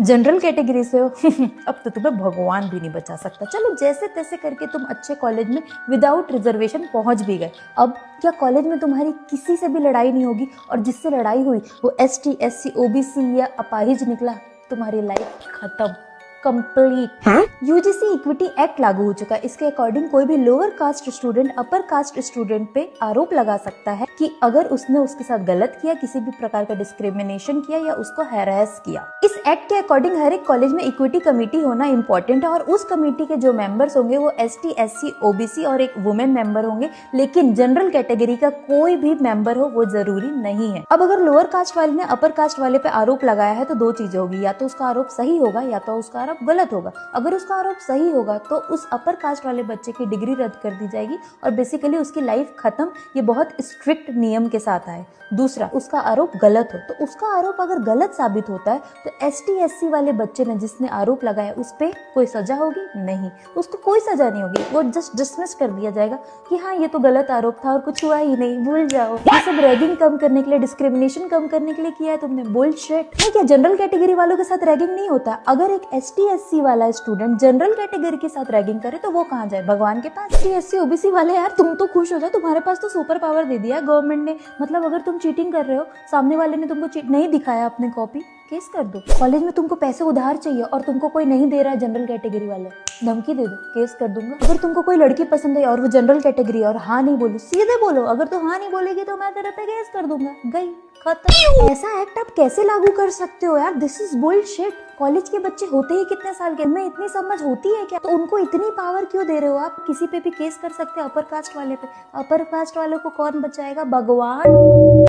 General category से हो अब तो तुम्हें भगवान भी नहीं बचा सकता। चलो जैसे तैसे करके तुम अच्छे कॉलेज में विदाउट रिजर्वेशन पहुंच भी गए। अब क्या कॉलेज में तुम्हारी किसी से भी लड़ाई नहीं होगी? और जिससे लड़ाई हुई वो ST SC OBC या अपाहिज निकला, तुम्हारी लाइफ खत्म, कंप्लीट। UGC इक्विटी एक्ट लागू हो चुका है। इसके अकॉर्डिंग कोई भी lower caste student upper caste student पे आरोप लगा सकता है कि अगर उसने उसके साथ गलत किया, किसी भी प्रकार का डिस्क्रिमिनेशन किया या उसको हैरेस किया। इस एक्ट के अकॉर्डिंग हर एक कॉलेज में इक्विटी कमेटी होना इंपॉर्टेंट है और उस कमेटी के जो मेंबर्स होंगे वो ST SC OBC और एक वुमेन मेंबर होंगे, लेकिन जनरल कैटेगरी का कोई भी मेंबर हो वो जरूरी नहीं है। अब अगर लोअर कास्ट वाले ने अपर कास्ट वाले पे आरोप लगाया है तो दो चीजें होगी, या तो उसका आरोप सही होगा या तो उसका आरोप गलत होगा। अगर उसका आरोप सही होगा तो उस अपर कास्ट वाले बच्चे की डिग्री रद्द कर दी जाएगी और बेसिकली उसकी लाइफ खत्म। ये बहुत स्ट्रिक्ट नियम के साथ आए। दूसरा, उसका आरोप गलत हो तो उसका आरोप अगर गलत साबित होता है तो ST SC वाले बच्चे ने जिसने आरोप लगाया उस पे कोई सजा होगी? नहीं, उसको कोई सजा नहीं होगी। वो जस्ट डिसमिस कर दिया जाएगा कि हाँ ये तो गलत आरोप था और कुछ हुआ ही नहीं, भूल जाओ। ये सब रैगिंग कम करने के लिए, डिस्क्रिमिनेशन कम करने के लिए किया है तुमने। बुलशिट। नहीं, क्या जनरल कैटेगरी वालों के साथ रैगिंग नहीं होता? अगर एक ST SC वाला स्टूडेंट जनरल कैटेगरी के साथ रैगिंग करे तो वो कहाँ जाए? भगवान के पास। ST SC OBC वाले यार तुम तो खुश हो जाओ, तुम्हारे पास तो सुपर पावर दे दिया गवर्नमेंट ने। मतलब अगर तुम चीटिंग कर रहे हो, सामने वाले ने तुमको चीट नहीं दिखाया अपने कॉपी, केस कर दो। कॉलेज में तुमको पैसे उधार चाहिए और तुमको कोई नहीं दे रहा है जनरल कैटेगरी वाले, धमकी दे दो, केस कर दूंगा। अगर तुमको कोई लड़की पसंद है और वो जनरल कैटेगरी और हाँ नहीं बोली, सीधे बोलो अगर तू हाँ नहीं बोलेगी तो मैं तेरे पे केस कर दूंगा, गई खत्म। ऐसा एक्ट आप कैसे लागू कर सकते हो यार? This is bullshit. कॉलेज के बच्चे होते ही कितने साल के, में इतनी समझ होती है क्या? तो उनको इतनी पावर क्यों दे रहे हो आप? किसी पे भी केस कर सकते हैं अपर कास्ट वाले पे। अपर कास्ट वालों को कौन बचाएगा? भगवान।